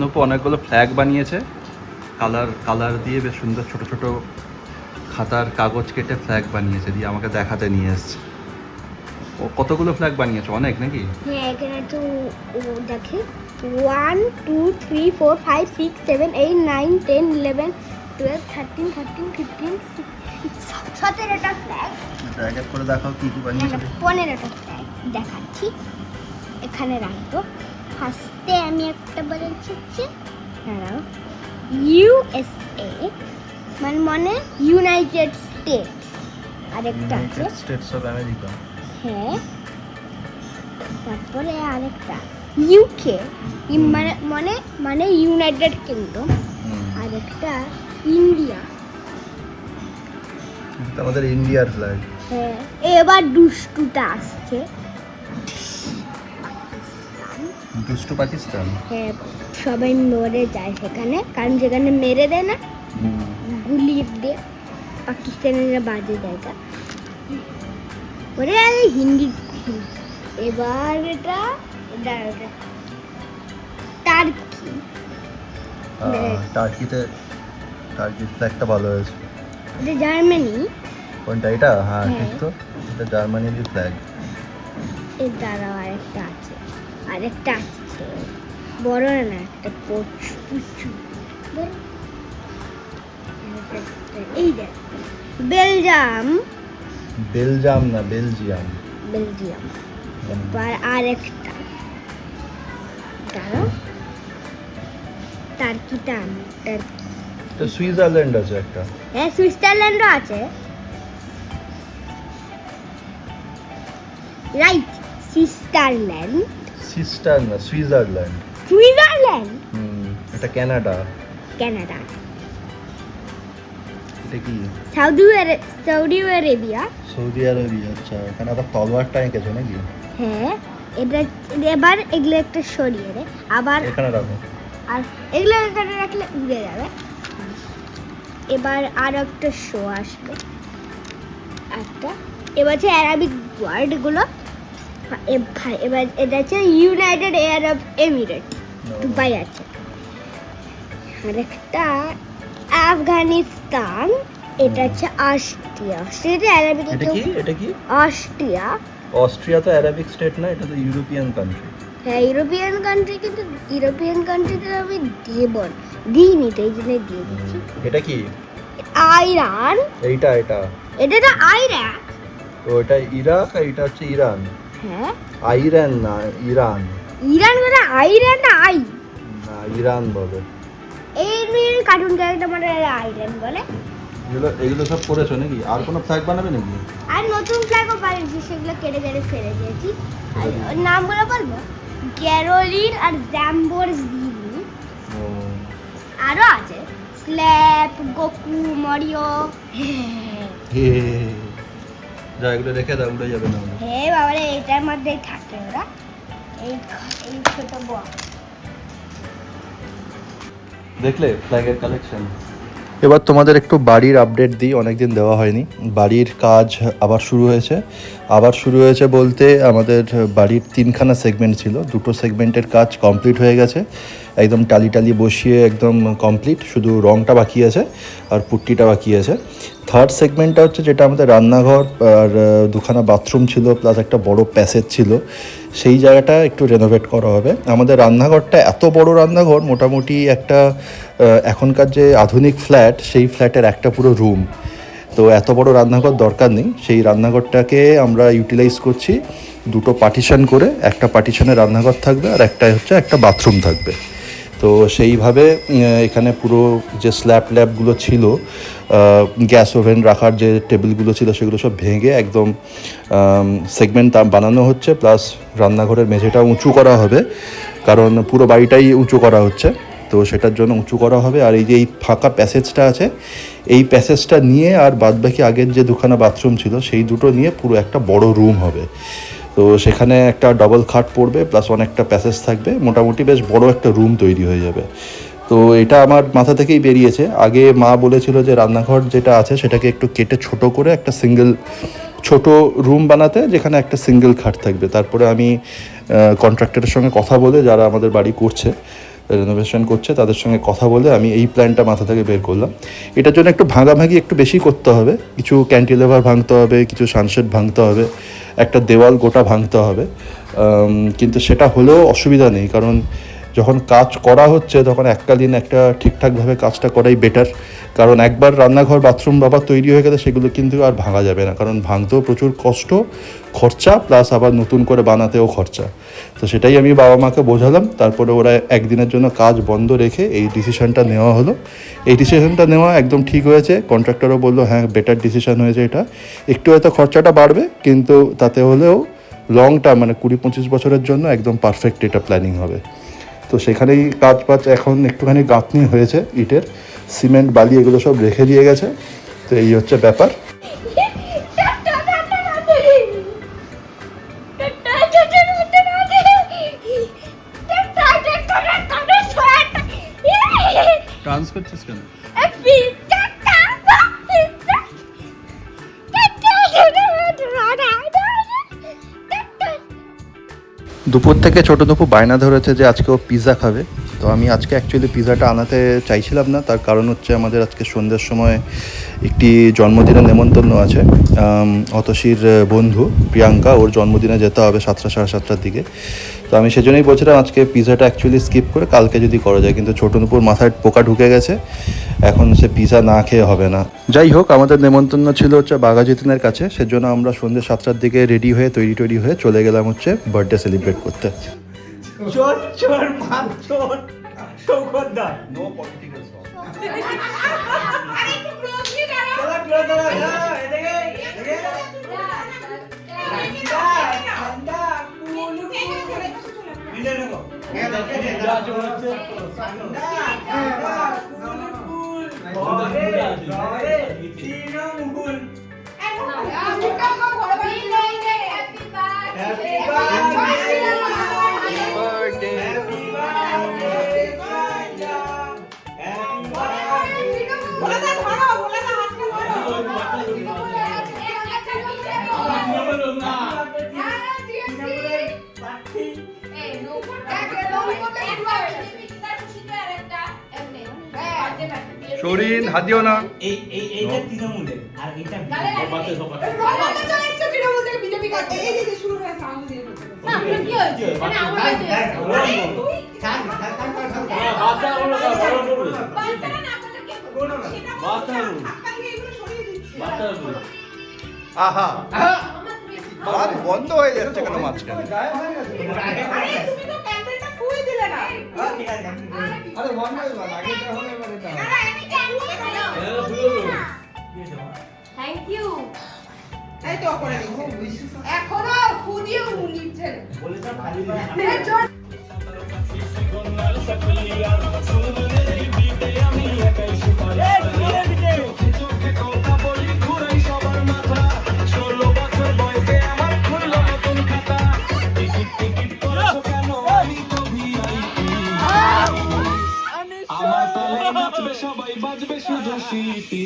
নূপু অনেকগুলো ফ্ল্যাগ বানিয়েছে কালার দিয়ে বেশ সুন্দর ছোট ছোট খাতার কাগজ কেটে ফ্ল্যাগ বানিয়েছে, দিয়ে আমাকে দেখাতে নিয়ে এসছে। ও কতগুলো ফ্ল্যাগ বানিয়েছে, অনেক নাকি? হ্যাঁ, এখানে তো দেখে 1 2 3 4 5 6 7 8 9 10 11 12 13 14 15 17টা ফ্ল্যাগ। এক এক করে দেখাও কি কি বানিয়েছে। 15টা ফ্ল্যাগ দেখাচ্ছি, এখানে রাখবো। ফার্স্টে আমি একটা বলেছি ইউএসএ, মানে ইউনাইটেড স্টেটস। আরেকটা আছে স্টেটস অফ আমেরিকা। হ্যাঁ, তারপরে আরেকটা ইউকে, মানে ইউনাইটেড কিংডম। আরেকটা ইন্ডিয়া, আমাদের ইন্ডিয়ার ফ্ল্যাগ। হ্যাঁ, এবার দুষ্টুটা আসছে দুষ্টু পাকিস্তান। হ্যাঁ, সবাই মরে যায় সেখানে, কারণ যেখানে মেরে দেয় না গুলি দিয়ে, পাকিস্তানের বাজে জায়গা ওরে হিন্দি। এবার এটা টার্কি। টার্কির ফ্ল্যাগটা ভালো হয়েছে। এটা জার্মানি। কোনটা এটা? হ্যাঁ ঠিক তো, এটা জার্মানির ফ্ল্যাগ। এর দ্বারা আরেকটা আসছে বড় না, একটা পুচু। এই দেখ, বেলজিয়াম না বেলজিয়াম। এবার আরেকটা দাঁড়াও, টার্কিটা তো সুইজারল্যান্ড আছে একটা। হ্যাঁ, সুইজারল্যান্ডও আছে। Right, Switzerland. এটা কানাডা। এটা কি? Saudi Arabia. আচ্ছা, এখানে আবার তলোয়ারটা এঁকেছো নাকি? হ্যাঁ, এবার এগুলো একটা সরিয়ে রে, আবার এখানে রাখো। আর এগুলো এখানে রাখলে উড়ে যাবে। এবার আর একটা শো আসবে এবার হচ্ছে অ্যারাবিক ওয়ার্ডগুলো। এবার এটা হচ্ছে ইউনাইটেড আরব এমিরেটস, দুবাই আছে। আরেকটা আফগানিস্তান, এটা হচ্ছে অস্ট্রিয়া। এটা কি? অস্ট্রিয়া তো অ্যারাবিক স্টেট না, এটা তো ইউরোপিয়ান কান্ট্রি। হ্যাঁ, ইউরোপিয়ান কান্ট্রি, কিন্তু ইউরোপিয়ান কান্ট্রিতে আমি দিইনি, তাই জন্য দিয়ে দিচ্ছি। এটা কি? আইরান। এটা তো আইরাক। ও, এটা ইরাক আর এটা হচ্ছে ইরান। হ্যাঁ, আইরান না ইরান। বলে আইরান না ইরান বলে। এই নিয়ে কার্টুন ক্যারেক্টার মানে আইরান বলে। এগুলো সব করেছো নাকি? আর কোনো ফ্ল্যাগ বানাবে নাকি? আর নতুন ফ্ল্যাগও বানিয়েছি, সেগুলো কেটে ফেলে দিয়েছি। আর নামগুলো বলবো, ক্যারোলিন আর জ্যাম্বোরজিনি। আরো আছে স্ল্যাপ, গোকু, মরিও। যা, এগুলো রেখে দাও, উড়ে যাবে না। হ্যাঁ বাবারে, এটার মধ্যেই থাকে ওরা, এই ছোট বক্স। দেখলে ফ্ল্যাগের কালেকশন। এবার তোমাদের একটু বাড়ির আপডেট দিই, অনেকদিন দেওয়া হয়নি। বাড়ির কাজ আবার শুরু হয়েছে বলতে আমাদের বাড়ির 3খানা সেগমেন্ট ছিল, 2টো সেগমেন্টের কাজ কমপ্লিট হয়ে গেছে, একদম টালি বসিয়ে একদম কমপ্লিট, শুধু রংটা বাকি আছে আর পুট্টিটা বাকি আছে। থার্ড সেগমেন্টটা হচ্ছে যেটা আমাদের রান্নাঘর আর 2খানা বাথরুম ছিল, প্লাস একটা বড় প্যাসেজ ছিল, সেই জায়গাটা একটু রেনোভেট করা হবে। আমাদের রান্নাঘরটা এত বড় রান্নাঘর, মোটামুটি একটা এখনকার যে আধুনিক ফ্ল্যাট, সেই ফ্ল্যাটের একটা পুরো রুম। তো এত বড় রান্নাঘর দরকার নেই, সেই রান্নাঘরটাকে আমরা ইউটিলাইজ করছি 2টো পার্টিশন করে। একটা পার্টিশনে রান্নাঘর থাকবে আর একটা বাথরুম থাকবে। তো সেইভাবে এখানে পুরো যে ল্যাবগুলো ছিল, গ্যাস ওভেন রাখার যে টেবিলগুলো ছিল, সেগুলো সব ভেঙে একদম সেগমেন্ট বানানো হচ্ছে, প্লাস রান্নাঘরের মেঝেটা উঁচু করা হবে, কারণ পুরো বাড়িটাই উঁচু করা হচ্ছে, তো সেটার জন্য উঁচু করা হবে। আর এই ফাঁকা প্যাসেজটা আছে, এই প্যাসেজটা নিয়ে আর বাদবাকি আগের যে 2খানা বাথরুম ছিল, সেই দুটো নিয়ে পুরো একটা বড় রুম হবে। তো সেখানে একটা ডবল খাট পড়বে, প্লাস অনেকটা প্যাসেজ থাকবে, মোটামুটি বেশ বড় একটা রুম তৈরি হয়ে যাবে। তো এটা আমার মাথা থেকেই বেরিয়েছে। আগে মা বলেছিল যে রান্নাঘর যেটা আছে সেটাকে একটু কেটে ছোট করে একটা ছোট রুম বানাতে, যেখানে একটা সিঙ্গেল খাট থাকবে। তারপরে আমি কন্ট্রাক্টরের সঙ্গে কথা বলে, যারা আমাদের বাড়ি করছে, রেনোভেশন করছে, তাদের সঙ্গে কথা বলে আমি এই প্ল্যানটা মাথা থেকে বের করলাম। এটার জন্য একটু ভাঙাভাঙি একটু বেশি করতে হবে, কিছু ক্যান্টিলেভার ভাঙতে হবে, কিছু সানশেড ভাঙতে হবে, একটা দেওয়াল গোটা ভাঙতে হবে। কিন্তু সেটা হলেও অসুবিধা নেই, কারণ যখন কাজ করা হচ্ছে তখন এককালীন একটা ঠিকঠাকভাবে কাজটা করাই বেটার। কারণ একবার রান্নাঘর বাথরুম বাবা তৈরি হয়ে গেলে সেগুলো কিন্তু আর ভাঙা যাবে না, কারণ ভাঙতেও প্রচুর কষ্ট, খরচা, প্লাস আবার নতুন করে বানাতেও খরচা। তো সেটাই আমি বাবা মাকে বোঝালাম, তারপরে ওরা একদিনের জন্য কাজ বন্ধ রেখে এই ডিসিশনটা নেওয়া হলো। এই ডিসিশনটা নেওয়া একদম ঠিক হয়েছে, কন্ট্রাক্টরও বললো হ্যাঁ বেটার ডিসিশন হয়েছে এটা। একটু হয়তো খরচাটা বাড়বে, কিন্তু তাতে হলেও লং টার্ম মানে 20-25 বছরের জন্য একদম পারফেক্ট এটা প্ল্যানিং হবে। তো সেখানেই কাজ এখন একটুখানি গাঁথনি হয়েছে, ইটের সিমেন্ট বালি এগুলো সব রেখে দিয়ে গেছে। তো এই হচ্ছে ব্যাপার। ডান্স করছিস কেন? দুপুর থেকে ছোটো দুপু বায়না ধরেছে যে আজকে ও পিৎজা খাবে। তো আমি আজকে অ্যাকচুয়ালি পিৎজাটা আনাতে চাইছিলাম না, তার কারণ হচ্ছে আমাদের আজকে সন্ধ্যের সময় একটি জন্মদিনের নেমন্তন্ন আছে। অতসীর বন্ধু প্রিয়াঙ্কা, ওর জন্মদিনে যেতে হবে 7টা সাড়ে 7টার দিকে। তো আমি সেজন্যই বলছিলাম আজকে পিৎজাটা অ্যাকচুয়ালি স্কিপ করে কালকে যদি করা যায়, কিন্তু ছোটো দুপুর মাথায় পোকা ঢুকে গেছে, এখন সে পিৎজা না খেয়ে হবে না। যাই হোক, আমাদের নেমন্তন্ন ছিল হচ্ছে বাঘাযতীনের কাছে, সেজন্য আমরা সন্ধ্যে 7টার দিকে রেডি হয়ে তৈরি হয়ে চলে গেলাম হচ্ছে বার্থডে সেলিব্রেট করতে। চোর চোর মার চোর সৌগতদা নো পলিটিক্যাল সং আরে একটু ক্লোজলি দাঁড়াও দাঁড়াও এদিকে এদিকে ঠান্ডা কুল মিলে নেবো যা চলছে ঠান্ডা কুল ঘরে ঘরে তৃণমূল শরীন হাত দিও না। এইটা তৃণমূলের আর এটা বিজেপি করতে এই যে শুরু হয়েছে আঙুল দিয়ে না কি হয়েছে মানে আমার আহা বাদ বন্ধ হয়ে যাচ্ছে কেন মাঝখানে? তুমি তো ক্যান্ডেলটা ফুয়ে দিলে না আরে বন্ধ হয়ে গেল আগে যখন এবারে দাও থ্যাংক ইউ এই তো করে এখনো খুদিয়ে লিখছে বলেছ খালি আমার তালে নাচবে সবাই বাজবে শুধু শিল্পী